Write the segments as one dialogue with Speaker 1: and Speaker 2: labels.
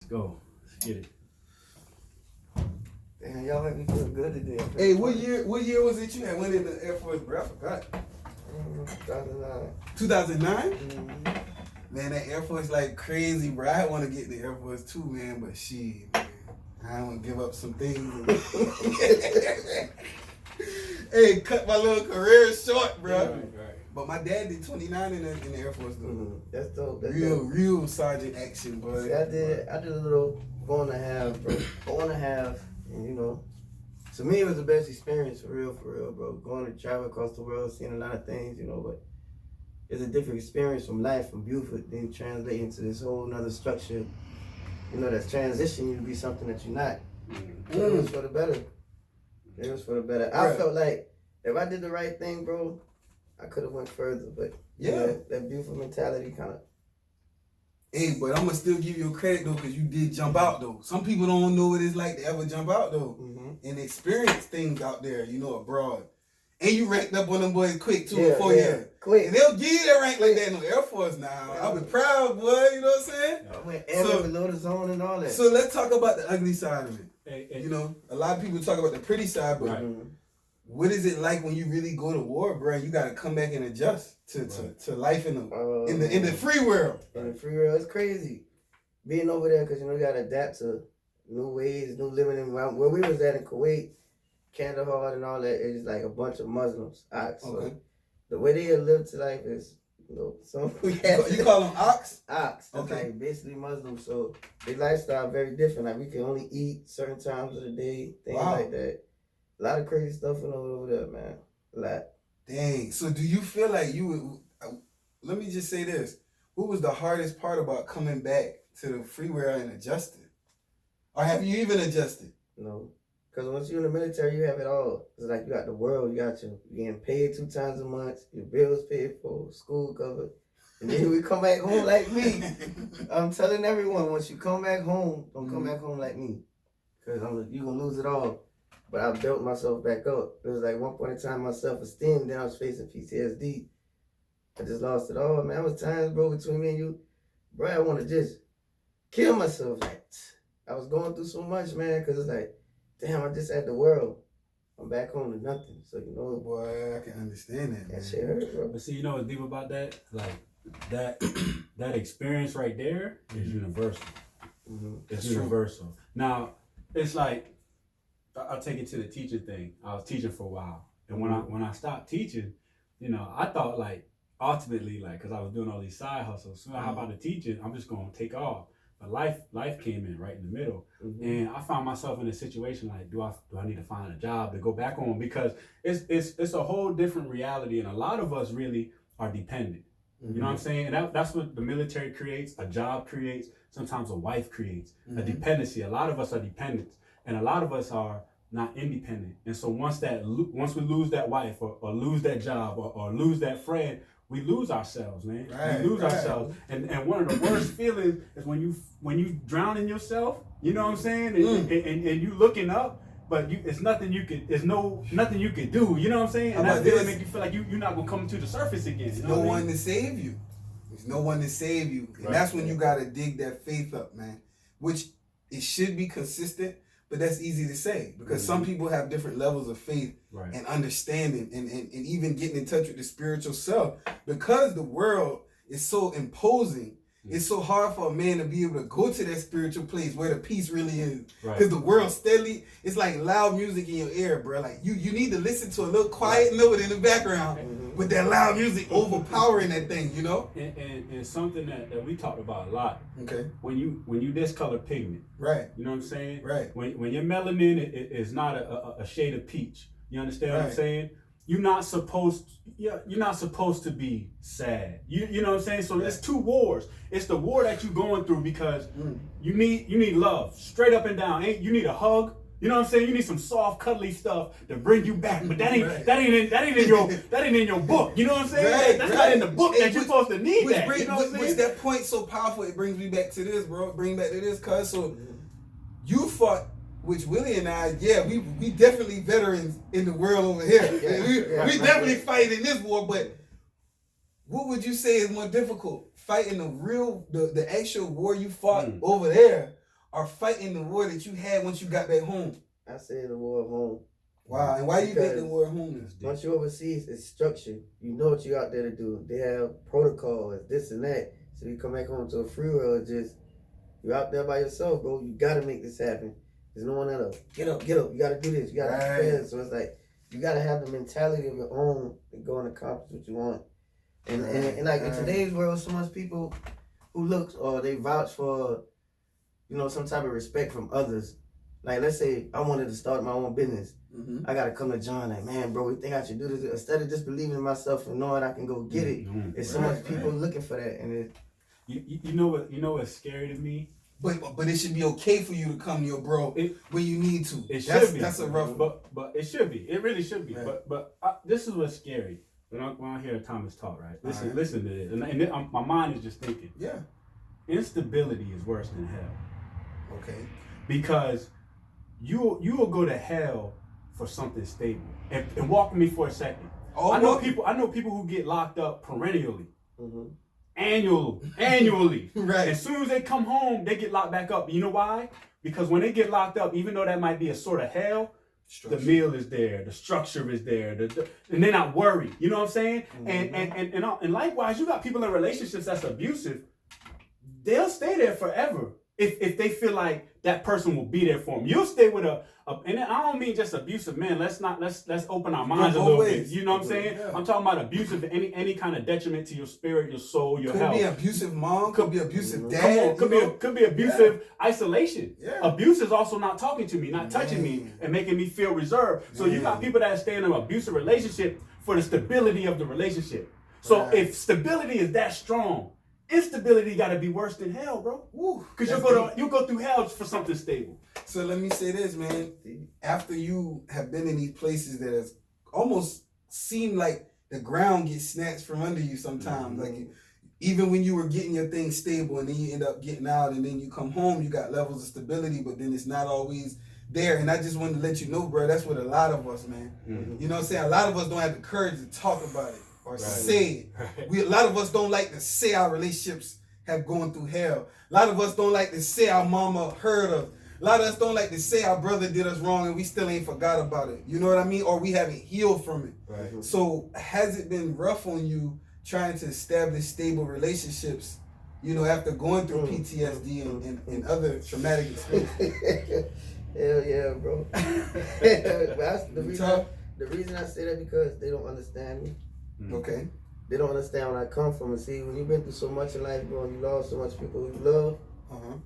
Speaker 1: go. Let's get it.
Speaker 2: Damn, y'all make me feel good today.
Speaker 3: Hey, what year was it you had went in the Air Force, bro? I forgot.
Speaker 2: 2009.
Speaker 3: 2009?
Speaker 2: Mm-hmm.
Speaker 3: Man, that Air Force like crazy, bro. I want to get the Air Force too, man, but shit, man. I don't want to give up some things. Hey, cut my little career short, bro.
Speaker 1: Right.
Speaker 3: But my dad did 29 in the Air Force, though.
Speaker 2: Mm-hmm. That's dope.
Speaker 3: Real sergeant action, boy.
Speaker 2: See, I did a little 4.5, bro. 4.5, and you know, to me it was the best experience, for real, bro. Going to travel across the world, seeing a lot of things, you know, but it's a different experience from life, from Buford, then translate into this whole nother structure, you know, that's transitioning you to be something that you're not. So it was for the better. It was for the better. I felt like if I did the right thing, bro, I could have went further, but you know, that Buford mentality kind of.
Speaker 3: Hey, but I'm gonna still give you a credit though, cause you did jump out though. Some people don't know what it's like to ever jump out though, and experience things out there, you know, abroad. And you ranked up on them boys quick too in 4 years.
Speaker 2: Quick.
Speaker 3: And they'll give you that rank like that in the Air Force now. I'll be proud, boy. You know what I'm saying?
Speaker 2: I went ever below the zone and all that.
Speaker 3: So let's talk about the ugly side of it.
Speaker 1: Hey.
Speaker 3: You know, a lot of people talk about the pretty side, but what is it like when you really go to war, bro? You got to come back and adjust to life in the free world.
Speaker 2: In the free world, it's crazy being over there because you know you got to adapt to new ways, new living environment. Where we was at in Kuwait, Kandahar, and all that is like a bunch of Muslims. So the way they live to life is, you know, some
Speaker 3: you call them ox?
Speaker 2: Ox. Okay. Like basically Muslims. So their lifestyle very different. Like we can only eat certain times of the day, things like that. A lot of crazy stuff over there, man. A lot.
Speaker 3: Dang. So do you feel like you would, let me just say this. What was the hardest part about coming back to the free world and adjusting? Or have you even adjusted?
Speaker 2: No. Because once you're in the military, you have it all. It's like you got the world, you're getting paid 2 times a month, your bills paid for, school covered. And then we come back home like me. I'm telling everyone, once you come back home, don't come back home like me. Because you're going to lose it all. But I built myself back up. It was like one point in time, my self-esteem, then I was facing PTSD. I just lost it all, man. There was times, bro, between me and you, bro, I want to just kill myself. Like, I was going through so much, man, because it's like, damn, I just had the world. I'm back home to nothing. So, you know.
Speaker 3: Boy, I can understand that, man.
Speaker 2: That shit hurt, bro.
Speaker 1: But see, you know what's deep about that? Like, that experience right there is universal. It's universal. Now, it's like, I'll take it to the teaching thing. I was teaching for a while. And when I stopped teaching, you know, I thought like, ultimately, like, because I was doing all these side hustles, so I hop out of teaching, I'm just going to take off. But life came in right in the middle. And I found myself in a situation like, do I need to find a job to go back on? Because it's a whole different reality. And a lot of us really are dependent. You know what I'm saying? And that's what the military creates, a job creates, sometimes a wife creates, a dependency. A lot of us are dependents. And a lot of us are not independent. And so once we lose that wife or lose that job or lose that friend, we lose ourselves, man. We lose ourselves. And one of the worst feelings is when you drown in yourself, you know what I'm saying? And you looking up, but it's nothing you could do, you know what I'm saying? And that feeling make you feel like you're not gonna come to the surface again.
Speaker 3: There's no one to save you. There's no one to save you. And that's when you gotta dig that faith up, man. Which it should be consistent. But that's easy to say because some people have different levels of faith and understanding and even getting in touch with the spiritual self. Because the world is so imposing, it's so hard for a man to be able to go to that spiritual place where the peace really is. Because the world steadily, it's like loud music in your ear, bro. Like you need to listen to a little quiet note in the background with that loud music overpowering that thing, you know?
Speaker 1: And something that we talked about a lot.
Speaker 3: Okay.
Speaker 1: When you discolor pigment.
Speaker 3: Right.
Speaker 1: You know what I'm saying?
Speaker 3: Right.
Speaker 1: When your melanin is not a shade of peach. You understand what I'm saying? You're not supposed to be sad. You know what I'm saying? So there's 2 wars. It's the war that you're going through because you need love, straight up and down. You need a hug. You know what I'm saying? You need some soft, cuddly stuff to bring you back. But that ain't in your book. You know what I'm saying? That's not in the book that you're supposed to need. You know what I'm saying?
Speaker 3: Which that point so powerful, it brings me back to this, bro. Bring back to this, cuz. So you fought, which Willie and I, we definitely veterans in the world over here. We definitely fight in this war, but what would you say is more difficult? Fighting the actual war you fought over there, are fighting the war that you had once you got back home?
Speaker 2: I say the war of home.
Speaker 3: Wow, and why do you think the
Speaker 2: Because
Speaker 3: war of home is?
Speaker 2: once you're overseas, it's structured. You know what you out there to do. They have protocols, this and that. So you come back home to a free world, just you're out there by yourself, bro. You gotta make this happen. There's no one else. Get up. You gotta do this. You gotta defend. So it's like you gotta have the mentality of your own to go and accomplish what you want. And like in today's world, so much people who look or they vouch for, you know, some type of respect from others. Like, let's say I wanted to start my own business.
Speaker 3: Mm-hmm.
Speaker 2: I gotta come to John like, man, bro, you think I should do this? Instead of just believing in myself and knowing I can go get it, it's so much people looking for that. And
Speaker 1: you know what's scary to me?
Speaker 3: But it should be okay for you to come to your bro when you need to.
Speaker 1: It should be.
Speaker 3: That's a rough.
Speaker 1: But it should be. It really should be.
Speaker 3: Yeah.
Speaker 1: But this is what's scary. When I hear Thomas talk, right? Listen to this, and my mind is just thinking.
Speaker 3: Yeah.
Speaker 1: Instability is worse than hell.
Speaker 3: Okay.
Speaker 1: Because you will go to hell for something stable. And walk with me for a second.
Speaker 3: Oh,
Speaker 1: I know people who get locked up perennially.
Speaker 2: mm-hmm.
Speaker 1: Annually.
Speaker 3: Right.
Speaker 1: As soon as they come home, they get locked back up. You know why? Because when they get locked up, even though that might be a sort of hell, the meal is there, the structure is there, and they're not worried. You know what I'm saying? Mm-hmm. And likewise, you got people in relationships that's abusive. They'll stay there forever if they feel like that person will be there for them. You'll stay with and I don't mean just abusive men. Let's open our minds a little bit. You know what I'm saying? Yeah. I'm talking about abusive, any kind of detriment to your spirit, your soul, your health.
Speaker 3: Could be abusive mom, could be abusive dad.
Speaker 1: Could be abusive isolation.
Speaker 3: Yeah.
Speaker 1: Abuse is also not talking to me, not touching me, and making me feel reserved. So you got people that stay in an abusive relationship for the stability of the relationship. So if stability is that strong, instability got to be worse than hell, bro. Because you'll go through hell for something stable.
Speaker 3: So let me say this, man. After you have been in these places that has almost seemed like the ground gets snatched from under you sometimes. Mm-hmm. Like even when you were getting your thing stable and then you end up getting out and then you come home, you got levels of stability, but then it's not always there. And I just wanted to let you know, bro, that's what a lot of us, man. Mm-hmm. You know what I'm saying? A lot of us don't have the courage to talk about it. Or say it. Right. A lot of us don't like to say our relationships have gone through hell. A lot of us don't like to say our mama hurt us. A lot of us don't like to say our brother did us wrong and we still ain't forgot about it. You know what I mean? Or we haven't healed from it. Right. So has it been rough on you trying to establish stable relationships, you know, after going through PTSD and other traumatic experiences?
Speaker 2: Hell yeah, bro. The reason I say that because they don't understand me.
Speaker 3: Okay.
Speaker 2: They don't understand where I come from. And see, when you've been through so much in life, bro, and you lost so much people you love,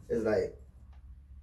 Speaker 2: it's like,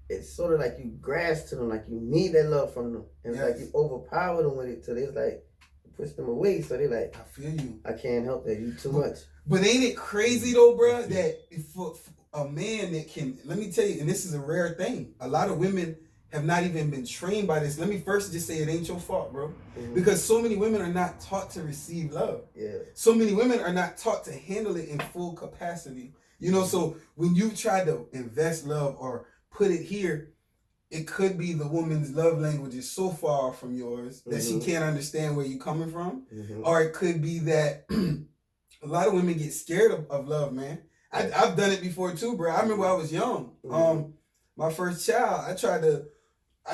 Speaker 2: it's sort of like you grasp to them, like you need that love from them. And it's like you overpower them with it till it's like, you push them away. So they're like,
Speaker 3: I feel you.
Speaker 2: I can't help that. You too much.
Speaker 3: But ain't it crazy though, bro, that for a man that can, let me tell you, and this is a rare thing, a lot of women have not even been trained by this. Let me first just say it ain't your fault, bro. Mm-hmm. Because so many women are not taught to receive love. Yeah. So many women are not taught to handle it in full capacity. You know, so when you try to invest love or put it here, it could be the woman's love language is so far from yours that she can't understand where you're coming from. Mm-hmm. Or it could be that a lot of women get scared of love, man. I've done it before too, bro. I remember when I was young. Mm-hmm. My first child, I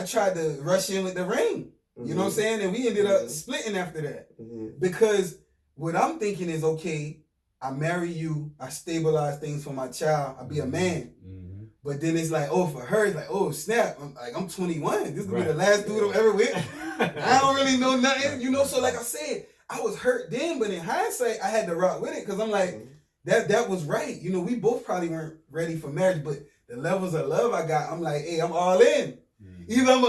Speaker 3: tried to rush in with the ring. You know what I'm saying? And we ended up splitting after that. Mm-hmm. Because what I'm thinking is, okay, I marry you, I stabilize things for my child, I be a man. Mm-hmm. But then it's like, oh, for her, it's like, oh, snap, I'm 21. This could be the last dude I'm ever with. I don't really know nothing, you know? So like I said, I was hurt then, but in hindsight, I had to rock with it because I'm like, that was right. You know, we both probably weren't ready for marriage, but the levels of love I got, I'm like, hey, I'm all in. Either I'm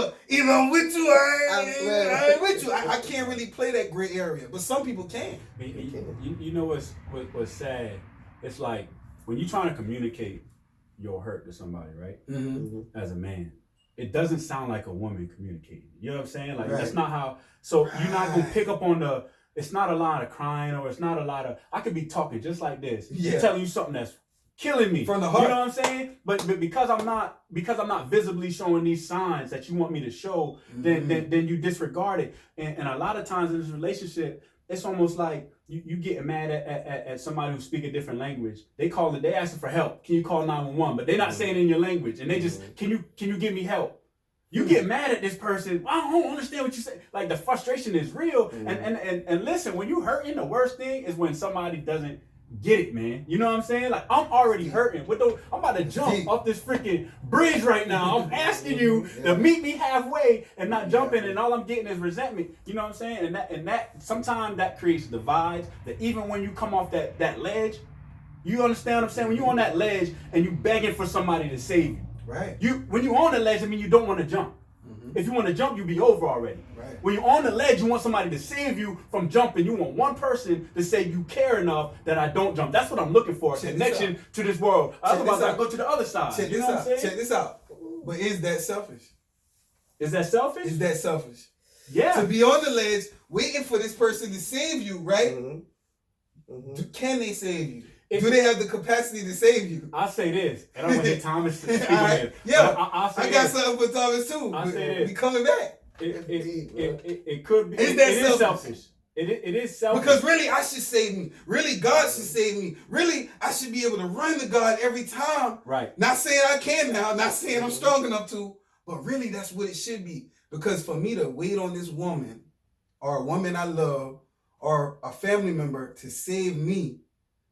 Speaker 3: with you, I ain't with you. I can't really play that gray area, but some people can.
Speaker 1: You know what's sad? It's like when you're trying to communicate your hurt to somebody, right? Mm-hmm. As a man, it doesn't sound like a woman communicating. You know what I'm saying? Like that's not how. So you're not gonna pick up on it's not a lot of crying or it's not a lot of. I could be talking just like this, telling you something that's killing me
Speaker 3: from the heart.
Speaker 1: You know what I'm saying? But because I'm not visibly showing these signs that you want me to show, then you disregard it. And a lot of times in this relationship, it's almost like you getting mad at somebody who speak a different language. They asking for help. Can you call 911? But they're not saying it in your language, and they just can you give me help? You get mad at this person. I don't understand what you say. Like the frustration is real. And listen, when you hurting, the worst thing is when somebody doesn't get it, man. You know what I'm saying? Like I'm already hurting. I'm about to jump off this freaking bridge right now. I'm asking you to meet me halfway and not jumping, and all I'm getting is resentment. You know what I'm saying? And that sometimes that creates divides. That even when you come off that ledge, you understand what I'm saying? When you're on that ledge and you begging for somebody to save you.
Speaker 3: Right.
Speaker 1: When you're on the ledge, I mean you don't want to jump. If you want to jump, you be over already.
Speaker 3: Right.
Speaker 1: When you're on the ledge, you want somebody to save you from jumping. You want one person to say you care enough that I don't jump. That's what I'm looking for.
Speaker 3: Check
Speaker 1: Connection to this world. Otherwise, I go to the other side.
Speaker 3: Check
Speaker 1: you know what I'm saying?
Speaker 3: Check this out. But is that selfish?
Speaker 1: Is that selfish?
Speaker 3: Is that selfish?
Speaker 1: Yeah.
Speaker 3: To be on the ledge, waiting for this person to save you, right? Can they save you? Do they have the capacity to save you?
Speaker 1: I'll say this, and I'm gonna hit Thomas.
Speaker 3: Right. Yeah, I got
Speaker 1: this.
Speaker 3: something for Thomas too.
Speaker 1: I'll say this.
Speaker 3: We coming back.
Speaker 1: It could be.
Speaker 3: Is that
Speaker 1: it is selfish. It is selfish.
Speaker 3: Because really, I should save me. Really, God should save me. Really, I should be able to run to God every time.
Speaker 1: Right.
Speaker 3: Not saying I can now. Not saying I'm strong enough to. But really, that's what it should be. Because for me to wait on this woman, or a woman I love, or a family member to save me,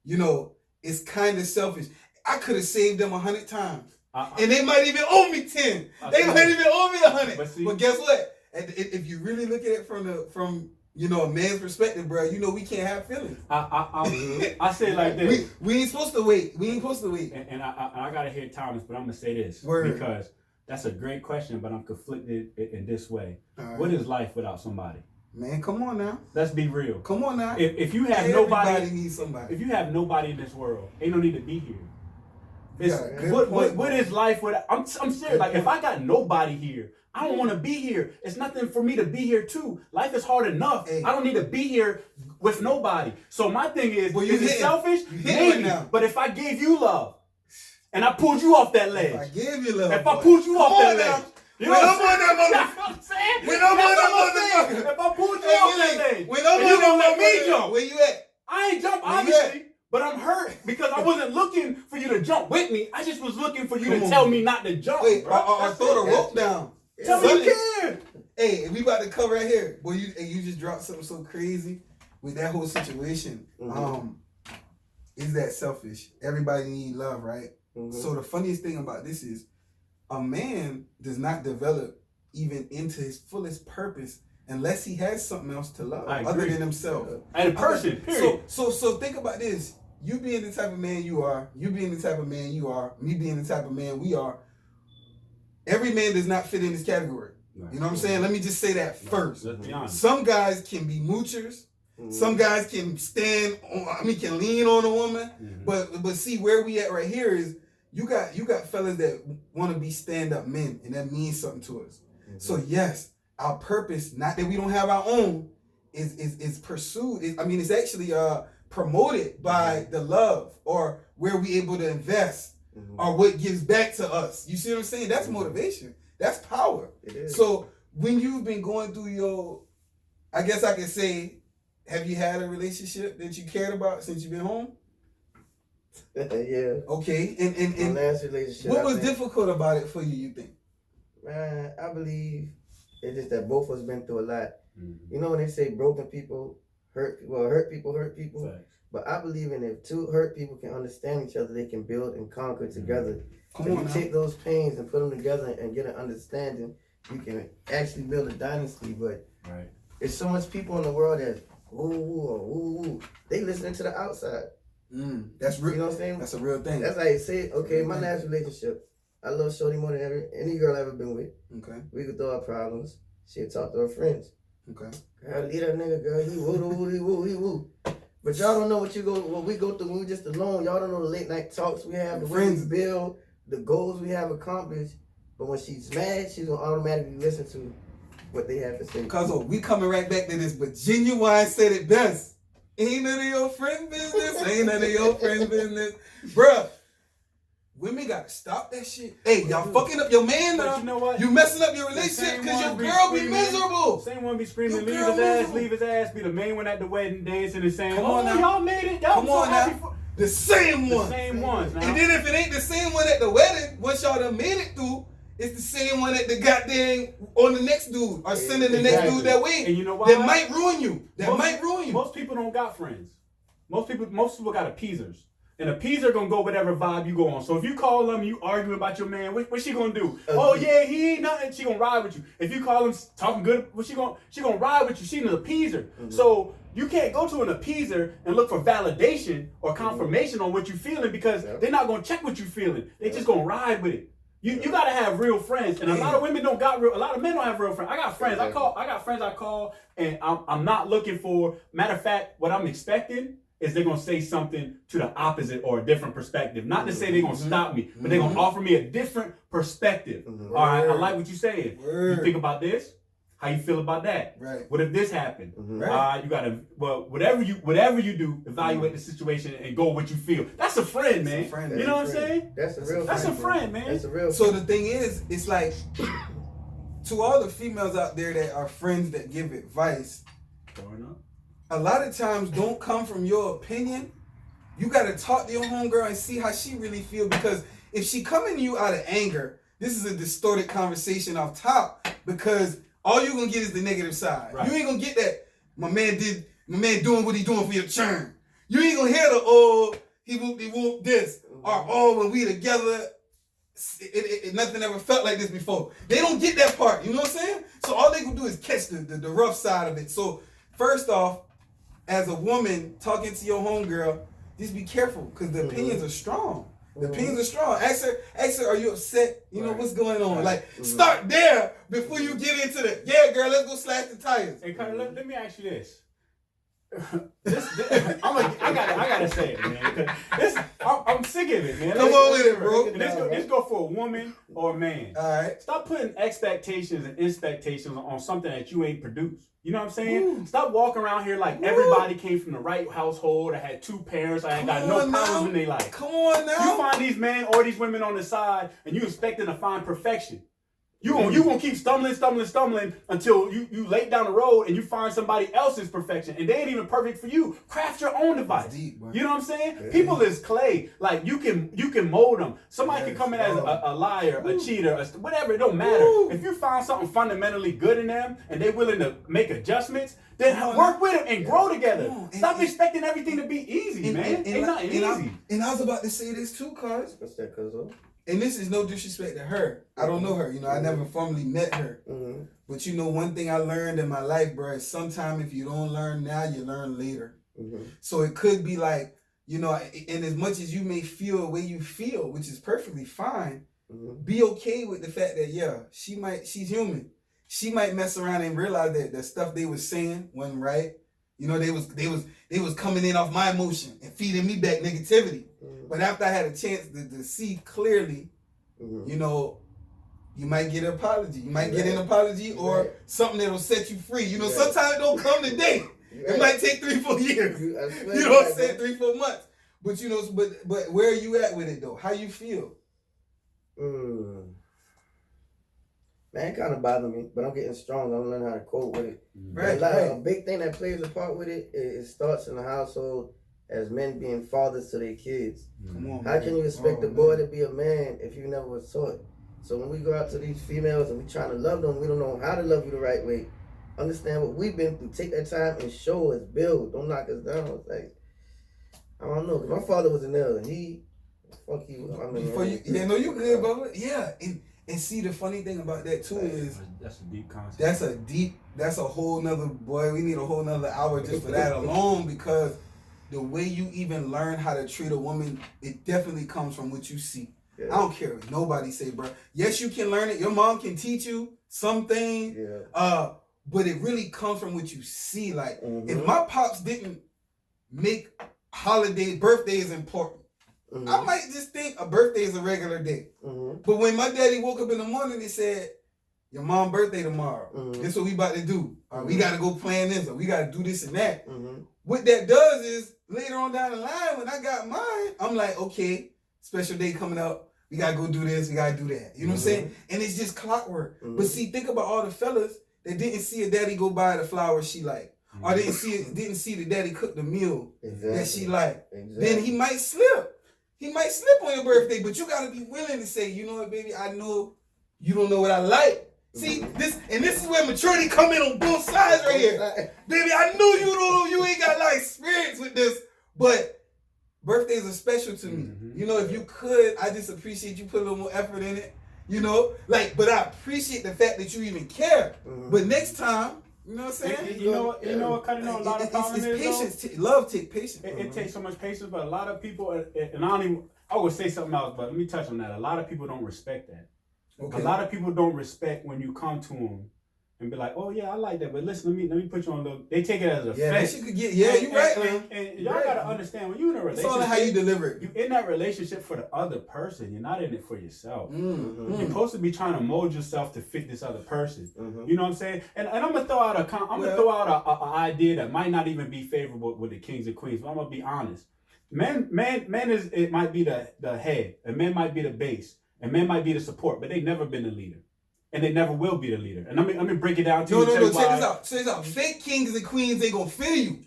Speaker 3: you know, it's kind of selfish. I could have saved them 100 times. And they might even owe me 10. They might even owe me 100. But guess what? If you really look at it from you know, a man's perspective, bro, you know we can't have feelings.
Speaker 1: I say it like this.
Speaker 3: We ain't supposed to wait. We ain't supposed to wait.
Speaker 1: And I gotta hear Thomas, but I'm gonna say this.
Speaker 3: Word.
Speaker 1: Because that's a great question, but I'm conflicted in this way.
Speaker 3: Right.
Speaker 1: What is life without somebody?
Speaker 3: Man, come on now.
Speaker 1: Let's be real.
Speaker 3: Come on now.
Speaker 1: If you have
Speaker 3: Everybody needs somebody.
Speaker 1: If you have nobody in this world, ain't no need to be here.
Speaker 3: Yeah,
Speaker 1: what is life without? I'm serious. Like if I got nobody here, I don't want to be here. It's nothing for me to be here too. Life is hard enough.
Speaker 3: Hey.
Speaker 1: I don't need to be here with nobody. So my thing is it selfish?
Speaker 3: Maybe.
Speaker 1: Right, but if I gave you love and I pulled you off that ledge,
Speaker 3: if I gave you love,
Speaker 1: if I pulled you off that ledge. You know
Speaker 3: when I'm on that
Speaker 1: motherfucker. I'm saying?
Speaker 3: When I'm on that motherfucker.
Speaker 1: If I pulled you off that ledge.
Speaker 3: When I'm on
Speaker 1: you gonna
Speaker 3: that
Speaker 1: let me jump.
Speaker 3: Where you at?
Speaker 1: I ain't jump, obviously. But I'm hurt because I wasn't looking for you to jump with me. I just was looking for you to tell me not to jump.
Speaker 3: Wait,
Speaker 1: bro.
Speaker 3: I throw the rope down.
Speaker 1: Tell me you can.
Speaker 3: Hey, we about to cover right here. Boy, you just dropped something so crazy with that whole situation. Is that selfish? Everybody need love, right? So the funniest thing about this is a man does not develop even into his fullest purpose unless he has something else to love other than himself.
Speaker 1: And a person, period.
Speaker 3: So think about this. You being the type of man you are, you being the type of man you are, me being the type of man we are, every man does not fit in this category. Right. You know what I'm saying? Let me just say that first.
Speaker 1: Let's be honest.
Speaker 3: Some guys can be moochers. Some guys can can lean on a woman. But see where we at right here is you got fellas that want to be stand-up men, and that means something to us. So yes, our purpose, not that we don't have our own, is pursued. It's actually promoted by the love or where we able to invest or what gives back to us. You see what I'm saying? That's motivation. That's power.
Speaker 2: It is.
Speaker 3: So when you've been going through your, I guess I could say, have you had a relationship that you cared about since you've been home?
Speaker 2: Yeah.
Speaker 3: Okay. And
Speaker 2: my last relationship.
Speaker 3: What was difficult about it for you, you think?
Speaker 2: Man, I believe it's just that both of us been through a lot. You know when they say broken people hurt people.
Speaker 1: Facts.
Speaker 2: But I believe if two hurt people can understand each other, they can build and conquer together. If you take those pains and put them together and get an understanding, you can actually build a dynasty. But there's so much people in the world that they listening to the outside.
Speaker 3: That's real.
Speaker 2: You know what I'm saying?
Speaker 3: That's a real thing.
Speaker 2: That's like say, okay, my last relationship, I love Shorty more than any girl I've ever been with.
Speaker 3: Okay.
Speaker 2: We could throw our problems. She'd talk to her friends.
Speaker 3: Okay.
Speaker 2: Girl, leave that nigga, girl. He woo. But y'all don't know what we go through when we just alone. Y'all don't know the late night talks we have, the way we build, the goals we have accomplished. But when she's mad, she's gonna automatically listen to what they have to say.
Speaker 3: Cause we coming right back to this, but Genuine said it best. Ain't none of your friend business. Ain't none of your friend business. Bruh, women gotta stop that shit. Hey, y'all fucking up your man now.
Speaker 1: But you know what?
Speaker 3: You messing up your relationship because your girl be miserable.
Speaker 1: Same one be screaming,
Speaker 3: Your
Speaker 1: leave
Speaker 3: girl
Speaker 1: his ass,
Speaker 3: miserable.
Speaker 1: leave his ass. Be the main one at the wedding dancing and saying,
Speaker 3: Come on now.
Speaker 1: y'all made it. Y'all
Speaker 3: Come
Speaker 1: so
Speaker 3: on
Speaker 1: happy
Speaker 3: now.
Speaker 1: for-"
Speaker 3: The same
Speaker 1: The
Speaker 3: one.
Speaker 1: same ones. Now.
Speaker 3: And then if it ain't the same one at the wedding, once y'all done made it through, it's the same one at the goddamn on the next dude or sending the next dude that way.
Speaker 1: And you know why?
Speaker 3: That might ruin you.
Speaker 1: Most people don't got friends. Most people got appeasers. And appeaser gonna go whatever vibe you go on. So if you call them and you arguing about your man, what she gonna do? Oh yeah, he ain't nothing. She gonna ride with you. If you call him talking good, she gonna ride with you. She's an appeaser. So you can't go to an appeaser and look for validation or confirmation on what you feeling because they're not gonna check what you feeling. They just gonna ride with it. You gotta have real friends, and a lot of women don't got real. A lot of men don't have real friends. I got friends. I got friends I call, and I'm not looking for. Matter of fact, what I'm expecting is they're gonna say something to the opposite or a different perspective. Not to say they're gonna stop me, but they're gonna offer me a different perspective. All right, I like what you're saying. You think about this. How you feel about that?
Speaker 3: Right.
Speaker 1: What if this happened?
Speaker 3: Right.
Speaker 1: You gotta whatever you do, evaluate the situation and go what you feel. That's a friend, man.
Speaker 3: A friend,
Speaker 1: you know what I'm saying?
Speaker 2: That's a real friend.
Speaker 1: That's a friend, man.
Speaker 2: That's a real
Speaker 3: So
Speaker 2: friend.
Speaker 3: the thing is, it's like to all the females out there that are friends that give advice, a lot of times don't come from your opinion. You gotta talk to your homegirl and see how she really feel, because if she coming to you out of anger, this is a distorted conversation off top, because all you gonna get is the negative side.
Speaker 1: Right.
Speaker 3: You ain't gonna get that my man doing what he doing for your churn. You ain't gonna hear the he whooped this, or when we together nothing ever felt like this before. They don't get that part, you know what I'm saying? So all they gonna do is catch the rough side of it. So first off, as a woman talking to your homegirl, just be careful, because the opinions are strong. The opinions are strong. Ask her, are you upset? You know, what's going on? Like, start there before you get into the, yeah, girl, let's go slash the tires.
Speaker 1: Hey, Carter, let me ask you this. I gotta say it, man. I'm sick of it, man.
Speaker 3: Come on with it, bro.
Speaker 1: And let's go for a woman or a man.
Speaker 3: All right.
Speaker 1: Stop putting expectations and expectations on something that you ain't produced. You know what I'm saying? Stop walking around here like everybody came from the right household. I had 2 parents. I ain't got no problems in their life.
Speaker 3: Come on now.
Speaker 1: You find these men or these women on the side, and you expecting to find perfection. You gonna keep stumbling until you lay down the road and you find somebody else's perfection, and they ain't even perfect for you. Craft your own device.
Speaker 3: Deep,
Speaker 1: you know what I'm saying? Yeah. People is clay. Like you can mold them. Somebody can come in as a liar, a cheater, whatever. It don't matter. If you find something fundamentally good in them and they willing to make adjustments, then work with them and grow together. Stop expecting everything to be easy, man. Ain't nothing easy.
Speaker 3: And I was about to say this too, cuz.
Speaker 2: What's that, cuz?
Speaker 3: And this is no disrespect to her. I don't know her. You know, I never formally met her. But you know, one thing I learned in my life, bro, is sometimes if you don't learn now, you learn later. So it could be like, you know, and as much as you may feel the way you feel, which is perfectly fine, be okay with the fact that, yeah, she's human. She might mess around and realize that the stuff they was saying wasn't right. You know, they was coming in off my emotion and feeding me back negativity. But after I had a chance to see clearly, you know, you might get an apology. You might get an apology or something that'll set you free. You know, sometimes it don't come today. It might take 3-4 years. You know what I'm saying? 3-4 months. But you know, but where are you at with it though? How you feel?
Speaker 2: Man, it kind of bothers me, but I'm getting strong. I'm learning how to cope with it.
Speaker 3: Right.
Speaker 2: A big thing that plays a part with it, it starts in the household as men being fathers to their kids.
Speaker 3: Come on,
Speaker 2: how can you expect a boy to be a man if you never was taught? So when we go out to these females and we trying to love them, we don't know how to love you the right way. Understand what we've been through. Take that time and show us, build. Don't knock us down. It's like, I don't know. My father was in there. Fuck you. I mean,
Speaker 3: you good, brother. Yeah, and see, the funny thing about that too is
Speaker 1: that's a deep concept.
Speaker 3: That's a whole nother, boy, we need a whole nother hour just for that alone, because the way you even learn how to treat a woman, it definitely comes from what you see. Yeah. I don't care what nobody say, bro. Yes, you can learn it. Your mom can teach you something. Yeah. But it really comes from what you see. Like, if my pops didn't make birthdays important, I might just think a birthday is a regular day. But when my daddy woke up in the morning and said, your mom's birthday tomorrow, this is what we about to do. We got to go plan this, or we got to do this and that. What that does is, later on down the line, when I got mine, I'm like, okay, special day coming up. We gotta go do this. We gotta do that. You know what I'm saying? And it's just clockwork. But see, think about all the fellas that didn't see a daddy go buy the flowers she liked. Or didn't see the daddy cook the meal that she liked. Then he might slip. He might slip on your birthday, but you gotta be willing to say, you know what, baby, I know you don't know what I like. See, this is where maturity come in on both sides right here. Baby, I know you ain't got a lot of experience with this, but birthdays are special to me. You know, if you could, I just appreciate you put a little more effort in it. You know, but I appreciate the fact that you even care. But next time, you know what I'm saying?
Speaker 1: You know what cutting on a lot of problems is
Speaker 3: patience. Love take patience.
Speaker 1: It takes so much patience, but a lot of people, and I would say something else, but let me touch on that. A lot of people don't respect that. Okay. A lot of people don't respect when you come to them and be like, "Oh yeah, I like that," but listen, let me put you on the. They take it as a offense.
Speaker 3: You're right, man.
Speaker 1: And y'all gotta understand when you're in a relationship,
Speaker 3: it's all how you deliver it.
Speaker 1: You in that relationship for the other person. You're not in it for yourself. You're supposed to be trying to mold yourself to fit this other person. You know what I'm saying? And I'm gonna throw out an idea that might not even be favorable with the kings and queens. But I'm gonna be honest. Men is it might be the head, and men might be the base, and men might be the support, but they've never been the leader. And they never will be the leader. And let me break it down to you.
Speaker 3: No, check this out. Fake kings and queens ain't gonna feel you.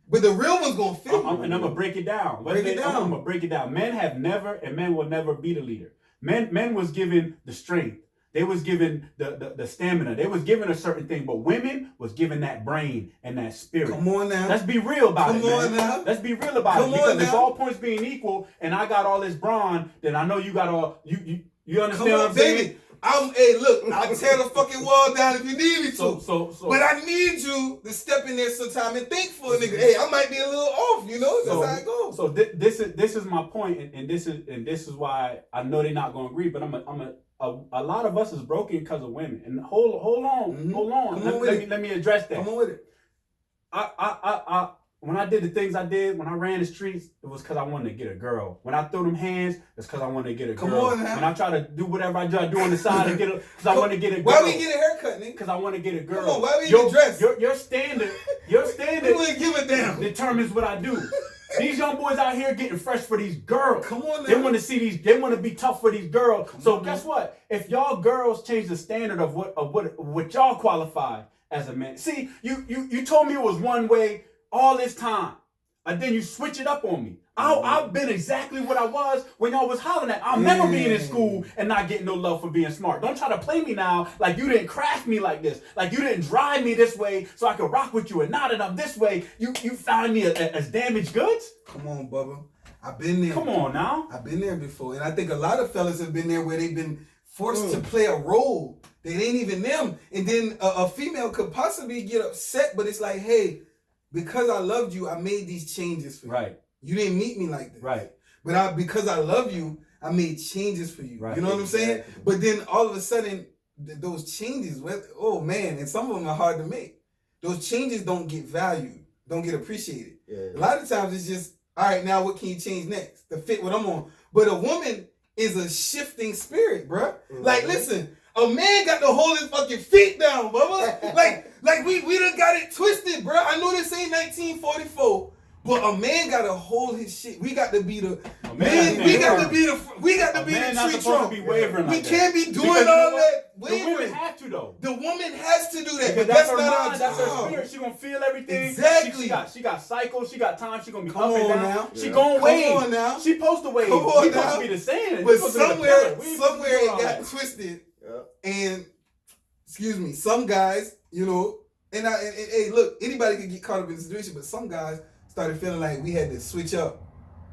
Speaker 3: But the real one's gonna feel you.
Speaker 1: And I'm gonna break it down. I'm gonna break it down. Men have never and men will never be the leader. Men was given the strength. They was given the stamina. They was given a certain thing. But women was given that brain and that spirit.
Speaker 3: Come on now.
Speaker 1: Let's be real about it, man.
Speaker 3: Come on now.
Speaker 1: Let's be real about it. Because if all points being equal and I got all this brawn, then I know you got all you understand what I'm saying?
Speaker 3: Hey, look, I'll tear the fucking wall down if you need me to.
Speaker 1: So,
Speaker 3: but I need you to step in there sometime and think for a nigga. Hey, I might be a little off, you know? That's how it goes.
Speaker 1: So this is my point, and this is why I know they're not gonna agree. But a lot of us is broken because of women. And hold on. Let me address that.
Speaker 3: Come on with it.
Speaker 1: I when I did the things I did, when I ran the streets, it was because I wanted to get a girl. When I threw them hands, it's because I wanted to get a girl.
Speaker 3: Come on now.
Speaker 1: When I try to do whatever I do on the side to get a, because I want to get a girl.
Speaker 3: Why we get a haircut, nigga?
Speaker 1: Because I want to get a girl.
Speaker 3: Come on, why we get dressed?
Speaker 1: Your standard,
Speaker 3: you ain't give a damn.
Speaker 1: determines what I do. These young boys out here getting fresh for these girls.
Speaker 3: Come on now.
Speaker 1: They want to see these. They want to be tough for these girls. Guess what? If y'all girls change the standard of what y'all qualify as a man. See, you told me it was one way all this time. And then you switch it up on me. I've been exactly what I was when y'all was hollering at. I'll never be in school and not getting no love for being smart. Don't try to play me now like you didn't craft me like this. Like you didn't drive me this way so I could rock with you and not it up this way. You found me as damaged goods?
Speaker 3: Come on, Bubba. I've been there.
Speaker 1: Come on now.
Speaker 3: I've been there before. And I think a lot of fellas have been there where they've been forced to play a role that ain't even them. And then a female could possibly get upset, but it's like, hey, because I loved you, I made these changes for you.
Speaker 1: Right.
Speaker 3: You didn't meet me like this.
Speaker 1: Right.
Speaker 3: But because I love you, I made changes for you.
Speaker 1: Right.
Speaker 3: You know what I'm saying? But then all of a sudden, those changes, oh man, and some of them are hard to make. Those changes don't get valued, don't get appreciated. Yeah. A lot of times it's just, all right, now what can you change next to fit what I'm on? But a woman is a shifting spirit, bruh. Mm-hmm. Like, listen, a man got to hold his fucking feet down, Bubba. like we done got it twisted, bro. I know this ain't 1944, but a man got to hold his shit. We got to be the man. We got to be the street Trump. We can't be doing all that.
Speaker 1: The woman have to though.
Speaker 3: The woman has to do that,
Speaker 1: but
Speaker 3: that's
Speaker 1: not
Speaker 3: our
Speaker 1: job. That's her spirit. She gonna feel everything.
Speaker 3: Exactly.
Speaker 1: She got cycles. She got time. She gonna be
Speaker 3: Come
Speaker 1: up and down.
Speaker 3: now.
Speaker 1: She gonna wave.
Speaker 3: Come on now.
Speaker 1: She supposed to wave.
Speaker 3: Come on
Speaker 1: we
Speaker 3: now.
Speaker 1: supposed to be the same.
Speaker 3: But somewhere it got twisted. And excuse me, some guys, you know, and hey, look, anybody could get caught up in the situation, but some guys started feeling like we had to switch up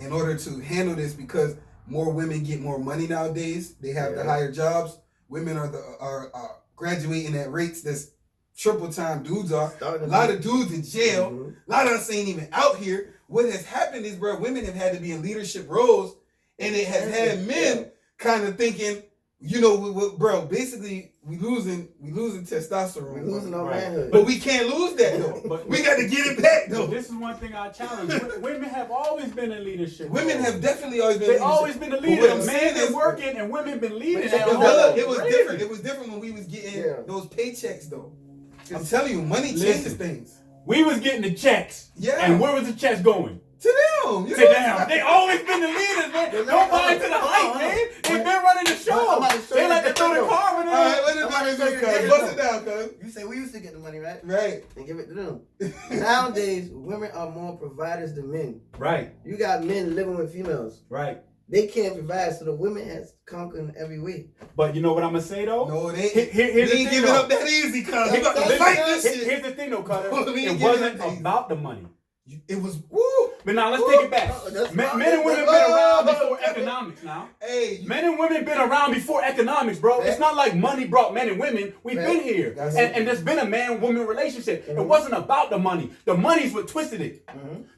Speaker 3: in order to handle this because more women get more money nowadays. They have the higher jobs. Women are graduating at rates that's triple time dudes are. A lot of dudes in jail. Mm-hmm. A lot of us ain't even out here. What has happened is, bro, women have had to be in leadership roles, and it has had men kind of thinking, you know, bro, basically we losing testosterone.
Speaker 2: We losing our manhood.
Speaker 3: But we can't lose that though. But we got to get it back though.
Speaker 1: This is one thing I challenge. Women have always been in leadership.
Speaker 3: Women have definitely always been.
Speaker 1: They always been the leader. Men been working and women been leading.
Speaker 3: It was different. It was different when we was getting those paychecks though. I'm telling you, money changes things.
Speaker 1: We was getting the checks.
Speaker 3: Yeah.
Speaker 1: And where was the checks going?
Speaker 3: To them. You
Speaker 1: To them. They always been the leaders, man. Don't buy into the hype, man. They been running the show. They like to throw the car with
Speaker 3: All right,
Speaker 1: them.
Speaker 3: what is this, cuz? Bust it down, cuz.
Speaker 2: You say we used to get the money, right?
Speaker 3: Right.
Speaker 2: And give it to them. Nowadays, women are more providers than men.
Speaker 1: Right.
Speaker 2: You got men living with females.
Speaker 1: Right.
Speaker 2: They can't provide, so the women has conquered in every way.
Speaker 1: But you know what I'm gonna say though?
Speaker 3: No, they
Speaker 1: Here's the
Speaker 3: ain't
Speaker 1: thing,
Speaker 3: giving
Speaker 1: though.
Speaker 3: up that easy, cuz.
Speaker 2: That's-
Speaker 3: They got to
Speaker 2: that's-
Speaker 3: fight this shit.
Speaker 1: Here's the thing though, Cutter.
Speaker 3: We ain't
Speaker 1: It
Speaker 3: giving
Speaker 1: wasn't
Speaker 3: up that
Speaker 1: about the money.
Speaker 3: It was, woo.
Speaker 1: But now let's take it back. Men and women been around before economics now.
Speaker 3: Hey.
Speaker 1: Men and women been around before economics, bro. It's not like money brought men and women. We've been here. And there's been a man-woman relationship. It wasn't about the money. The money's what twisted it.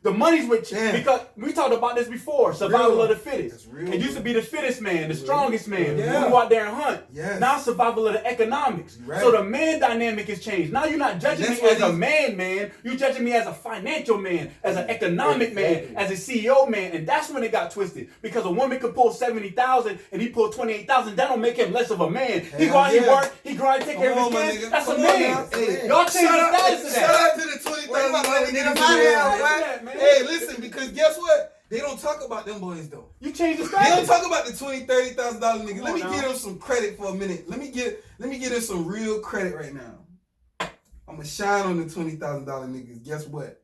Speaker 1: The money's what, because we talked about this before, survival of the fittest. It used to be the fittest man, the strongest man. We go out there and hunt. Now survival of the economics. So the man dynamic has changed. Now you're not judging me as a man. You're judging me as a financial man, as an economic man, as a CEO man. And that's when it got twisted. Because a woman could pull 70,000 and he pulled 28,000. That don't make him less of a man. He go out, he work, he grind, take care of his kids. That's a man. Y'all change the status of that.
Speaker 3: Shout out to the $20,000 niggas. Hey, listen, because guess what? They don't talk about them boys though.
Speaker 1: You change the
Speaker 3: They
Speaker 1: status.
Speaker 3: don't talk about the $20,000, $30,000 niggas. Let me
Speaker 1: now.
Speaker 3: give them some credit for a minute. Let me give them some real credit right now. I'm gonna shine on the $20,000 niggas. Guess what?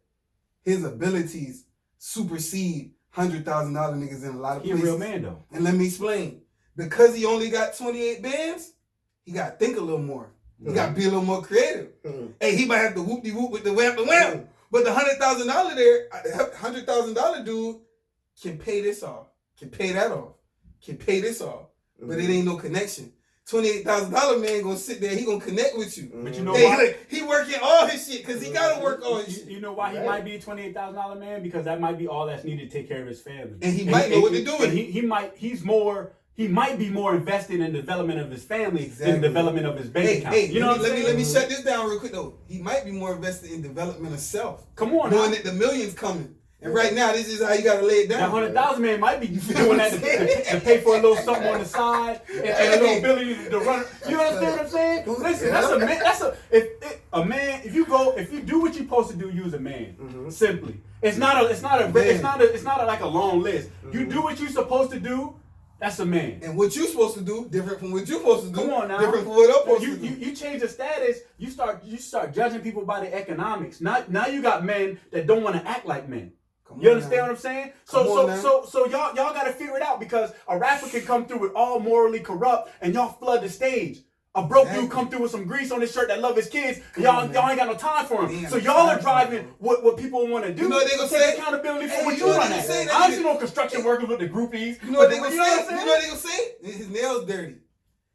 Speaker 3: His abilities supersede $100,000 niggas in a lot of
Speaker 1: He a
Speaker 3: places.
Speaker 1: real man though.
Speaker 3: And let me explain. Because he only got 28 bands, he got to think a little more. He got to be a little more creative. Hey, he might have to whoop-de-whoop with the wham. But the $100,000 there, $100,000 dude can pay this off, can pay that off, can pay this off. But it ain't no connection. $28,000 man gonna sit there, he gonna connect with you.
Speaker 1: But you know
Speaker 3: Hey,
Speaker 1: why?
Speaker 3: look, he working all his shit because he gotta work all his shit.
Speaker 1: You know why he might be a $28,000 man? Because that might be all that's needed to take care of his family.
Speaker 3: And he might know what to do with it.
Speaker 1: He might be more invested in the development of his family than the development of his bank account.
Speaker 3: Hey,
Speaker 1: you know what I'm saying?
Speaker 3: Let me shut this down real quick though. He might be more invested in development of self.
Speaker 1: Come on,
Speaker 3: knowing
Speaker 1: now.
Speaker 3: that the millions coming. And right now, this is how you gotta lay it down.
Speaker 1: That 100,000 man might be doing that to pay for a little something on the side and a little ability to run. You understand what I'm saying? Listen, that's a man. If you do what you're supposed to do, you's a man. Simply, it's not like a long list. You do what you're supposed to do. That's a man.
Speaker 3: And what you supposed to do different from what you supposed to do.
Speaker 1: Come on now.
Speaker 3: Different from what I'm supposed to do.
Speaker 1: You change the status. You start judging people by the economics. Now you got men that don't want to act like men. You understand what I'm saying? So y'all gotta figure it out, because a rapper can come through with all morally corrupt and y'all flood the stage. A broke dude come through with some grease on his shirt that love his kids. Y'all ain't got no time for him. So y'all are driving what people want to do.
Speaker 3: You know what they gonna
Speaker 1: take
Speaker 3: say?
Speaker 1: accountability for
Speaker 3: Hey,
Speaker 1: what
Speaker 3: you
Speaker 1: you
Speaker 3: know what
Speaker 1: run
Speaker 3: they
Speaker 1: at.
Speaker 3: say?
Speaker 1: I don't see no construction workers with the groupies.
Speaker 3: You know what they gonna say?
Speaker 1: You
Speaker 3: You know what they gonna say? His nails dirty.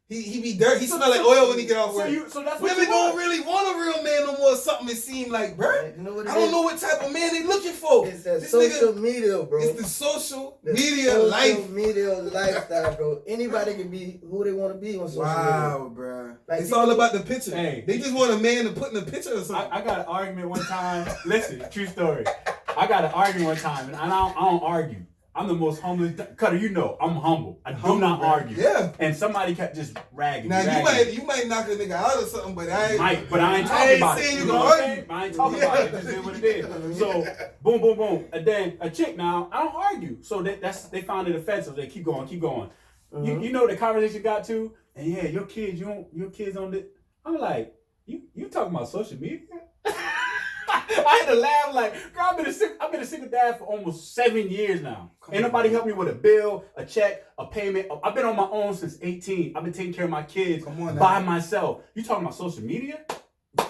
Speaker 3: He be dirty. He smell like oil when he get off work.
Speaker 1: So that's what
Speaker 3: Women
Speaker 1: you
Speaker 3: don't
Speaker 1: want.
Speaker 3: really want a real man no more. Something it seem like, bro.
Speaker 2: You know what
Speaker 3: I don't know what type of man they looking for.
Speaker 2: It's that
Speaker 3: This
Speaker 2: social
Speaker 3: nigga,
Speaker 2: media, bro.
Speaker 3: it's the social
Speaker 2: The
Speaker 3: media
Speaker 2: social
Speaker 3: life.
Speaker 2: media lifestyle, bro. Anybody can be who they want to be on social media.
Speaker 3: Wow, bro.
Speaker 2: Like,
Speaker 3: It's all about the picture.
Speaker 1: Hey.
Speaker 3: They just want a man to put in a picture or something.
Speaker 1: I got an argument one time. Listen, true story. I got an argument one time, and I don't argue. I'm the most humble. Cutter, you know, I'm humble. I do not argue.
Speaker 3: Yeah.
Speaker 1: And somebody kept just ragging.
Speaker 3: Now
Speaker 1: me.
Speaker 3: you might knock a nigga out or something, but I ain't.
Speaker 1: But I ain't talking about it.
Speaker 3: saying you
Speaker 1: know
Speaker 3: gonna
Speaker 1: what I'm
Speaker 3: argue.
Speaker 1: saying? I ain't talking about it. It just is what it is. So boom, boom, boom. And then a chick now, I don't argue. So they found it offensive. They keep going. You know the conversation got to, and yeah, your kids on the. I'm like, you talking about social media? I had to laugh like, girl, I've been a single dad for almost 7 years now. Ain't nobody helped me with a bill, a check, a payment. I've been on my own since 18. I've been taking care of my kids by myself. You talking about social media?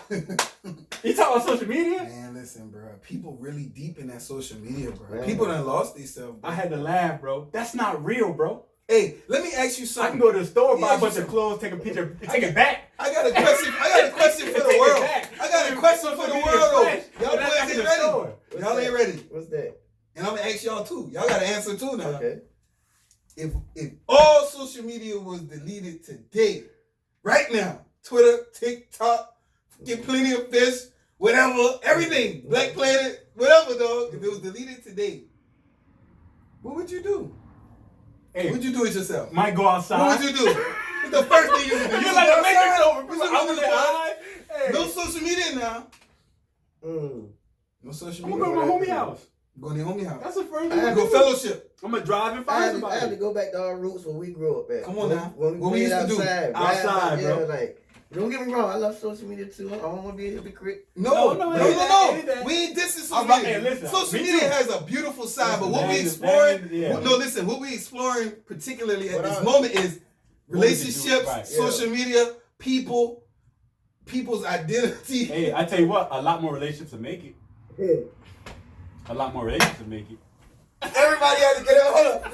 Speaker 1: You talking about social media?
Speaker 3: Man, listen, bro. People really deep in that social media, bro.
Speaker 2: Man.
Speaker 3: People done lost themselves.
Speaker 1: I had to laugh, bro. That's not real, bro.
Speaker 3: Hey, let me ask you
Speaker 1: I
Speaker 3: something.
Speaker 1: can go to the store, buy
Speaker 3: Yeah,
Speaker 1: a bunch of clothes, take a picture, take it back.
Speaker 3: I got a question for the
Speaker 1: Take it
Speaker 3: world.
Speaker 1: back.
Speaker 3: I got a question for the world.
Speaker 1: Fresh.
Speaker 3: Y'all
Speaker 1: That's
Speaker 3: boys
Speaker 1: back in
Speaker 3: ain't
Speaker 1: the
Speaker 3: ready.
Speaker 1: store.
Speaker 3: Y'all ain't ready.
Speaker 2: What's that?
Speaker 3: And I'm gonna ask y'all too. Y'all gotta answer too now.
Speaker 2: Okay.
Speaker 3: If all social media was deleted today, right now, Twitter, TikTok, get plenty of fish, whatever, everything, Black Planet, whatever, dog. If it was deleted today, what would you do?
Speaker 1: Hey,
Speaker 3: What would you do it yourself?
Speaker 1: might go outside.
Speaker 3: What would you do? What's the first thing you would do?
Speaker 1: You're like a matrix over.
Speaker 3: What's the
Speaker 1: I'm
Speaker 3: first
Speaker 1: in the eye. Hey.
Speaker 3: No social media now.
Speaker 2: Mm.
Speaker 3: No social
Speaker 1: I'm
Speaker 3: media.
Speaker 1: gonna go to my homie house.
Speaker 3: Go to your homie house.
Speaker 1: That's the first
Speaker 2: I
Speaker 1: thing.
Speaker 2: have
Speaker 3: Go fellowship.
Speaker 1: I'm gonna drive and
Speaker 2: I
Speaker 1: find
Speaker 2: have
Speaker 1: somebody.
Speaker 2: to go back to our roots where we grew up at.
Speaker 3: Come on now.
Speaker 2: When
Speaker 3: What we
Speaker 2: played
Speaker 3: used to do.
Speaker 2: outside,
Speaker 1: Outside,
Speaker 2: yeah,
Speaker 1: bro.
Speaker 2: like, don't get me wrong, I love social media too. I don't want to be a hypocrite.
Speaker 3: No.
Speaker 1: No, ain't that.
Speaker 3: We ain't dissing social
Speaker 1: I'm about-
Speaker 3: media.
Speaker 1: hey, listen,
Speaker 3: Social
Speaker 1: me
Speaker 3: media
Speaker 1: too.
Speaker 3: has a beautiful side, but what
Speaker 1: Listen,
Speaker 3: we
Speaker 1: man,
Speaker 3: exploring,
Speaker 1: yeah.
Speaker 3: what we exploring particularly at
Speaker 2: What
Speaker 3: this
Speaker 2: I-
Speaker 3: moment is relationships,
Speaker 1: right.
Speaker 3: social media, people's identity.
Speaker 1: Hey, I tell you what, a lot more relationships to make it. A lot more relationships to make it.
Speaker 2: Everybody had to get up. Hold up.